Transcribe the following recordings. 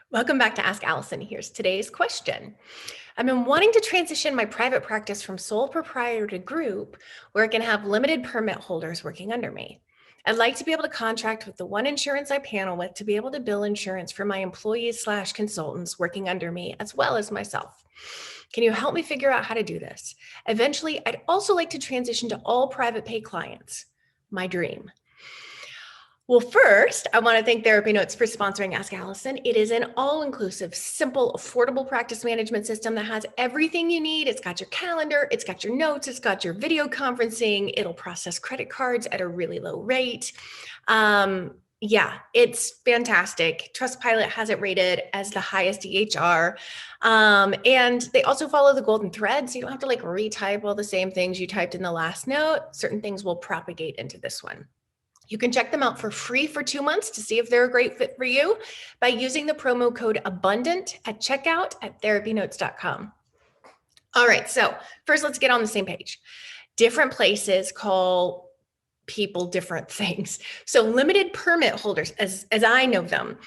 Welcome back to Ask Allison. Here's today's question. I've been wanting to transition my private practice from sole proprietor to group where I can have limited permit holders working under me. I'd like to be able to contract with the one insurance I panel with to be able to bill insurance for my employees/consultants working under me as well as myself. Can you help me figure out how to do this? Eventually, I'd also like to transition to all private pay clients. My dream. Well, first, I want to thank Therapy Notes for sponsoring Ask Allison. It is an all-inclusive, simple, affordable practice management system that has everything you need. It's got your calendar, it's got your notes, it's got your video conferencing. It'll process credit cards at a really low rate. Yeah, it's fantastic. Trustpilot has it rated as the highest EHR. And they also follow the golden thread, so you don't have to retype all the same things you typed in the last note. Certain things will propagate into this one. You can check them out for free for 2 months to see if they're a great fit for you by using the promo code ABUNDANT at checkout at therapynotes.com. All right, so first let's get on the same page. Different places call people different things. So limited permit holders, as I know them,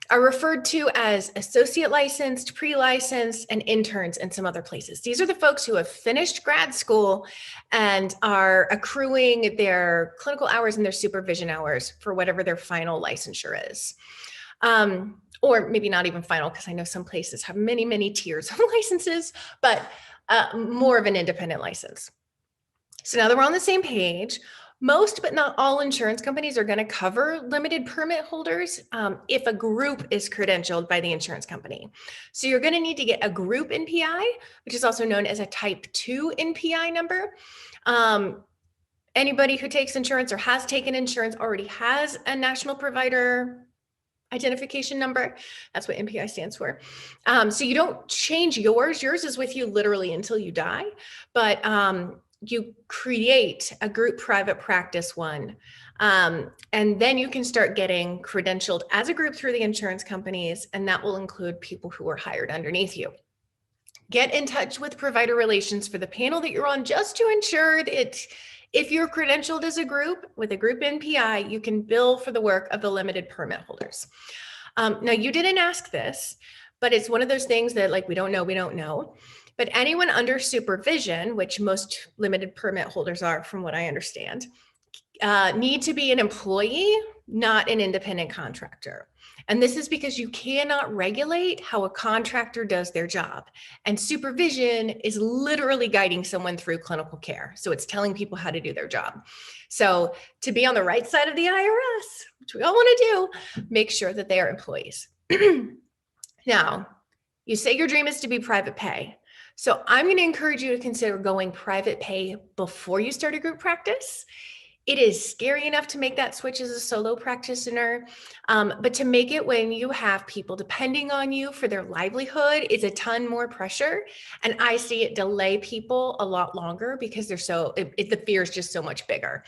are referred to as associate licensed, pre-licensed, and interns in some other places. These are the folks who have finished grad school and are accruing their clinical hours and their supervision hours for whatever their final licensure is. Or maybe not even final, because I know some places have many, many tiers of licenses, but more of an independent license. So now that we're on the same page, most, but not all insurance companies are going to cover limited permit holders if a group is credentialed by the insurance company. So you're going to need to get a group NPI, which is also known as a type 2 NPI number. Anybody who takes insurance or has taken insurance already has a national provider identification number. That's what NPI stands for. So you don't change yours. Yours is with you literally until you die. But you create a group private practice one. And then you can start getting credentialed as a group through the insurance companies, and that will include people who are hired underneath you. Get in touch with provider relations for the panel that you're on just to ensure that if you're credentialed as a group with a group NPI, you can bill for the work of the limited permit holders. Now, you didn't ask this, but it's one of those things that we don't know. But anyone under supervision, which most limited permit holders are from what I understand, need to be an employee, not an independent contractor. And this is because you cannot regulate how a contractor does their job. And supervision is literally guiding someone through clinical care. So it's telling people how to do their job. So to be on the right side of the IRS, which we all want to do, make sure that they are employees. Now, you say your dream is to be private pay. So I'm going to encourage you to consider going private pay before you start a group practice. It is scary enough to make that switch as a solo practitioner, but to make it when you have people depending on you for their livelihood is a ton more pressure. And I see it delay people a lot longer because the fear is just so much bigger.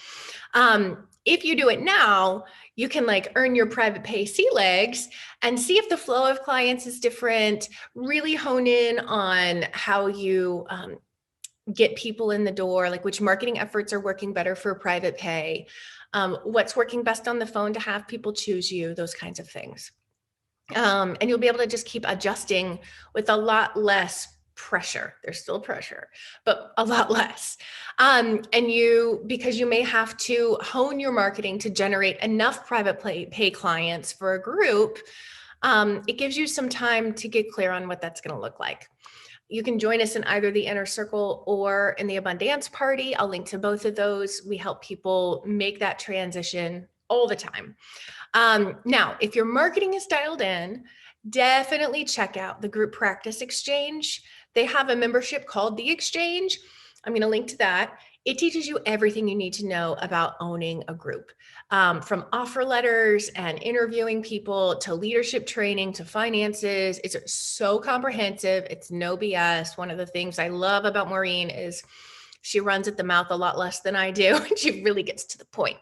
If you do it now, you can earn your private pay sea legs and see if the flow of clients is different, really hone in on how you get people in the door, which marketing efforts are working better for private pay, what's working best on the phone to have people choose you, those kinds of things. And you'll be able to just keep adjusting with a lot less pressure. There's still pressure, but a lot less. Because you may have to hone your marketing to generate enough private pay clients for a group, it gives you some time to get clear on what that's going to look like. You can join us in either the Inner Circle or in the Abundance Party. I'll link to both of those. We help people make that transition all the time. Now, if your marketing is dialed in, definitely check out the Group Practice Exchange. They have a membership called The Exchange. I'm going to link to that. It teaches you everything you need to know about owning a group, from offer letters and interviewing people to leadership training to finances. It's so comprehensive. It's no BS. One of the things I love about Maureen is she runs at the mouth a lot less than I do. She really gets to the point.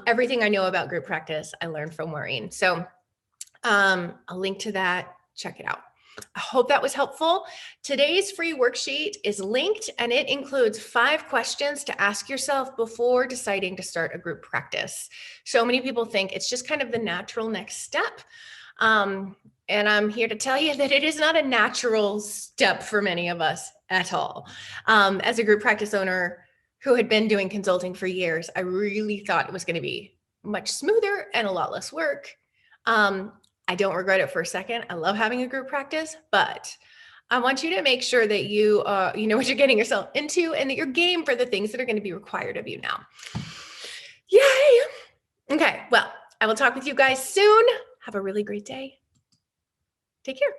Everything I know about group practice, I learned from Maureen. So I'll link to that. Check it out. I hope that was helpful. Today's free worksheet is linked and it includes 5 questions to ask yourself before deciding to start a group practice. So many people think it's just kind of the natural next step. And I'm here to tell you that it is not a natural step for many of us at all. As a group practice owner who had been doing consulting for years, I really thought it was going to be much smoother and a lot less work. I don't regret it for a second. I love having a group practice, but I want you to make sure that you know what you're getting yourself into and that you're game for the things that are going to be required of you now. Yay! Okay, well, I will talk with you guys soon. Have a really great day. Take care.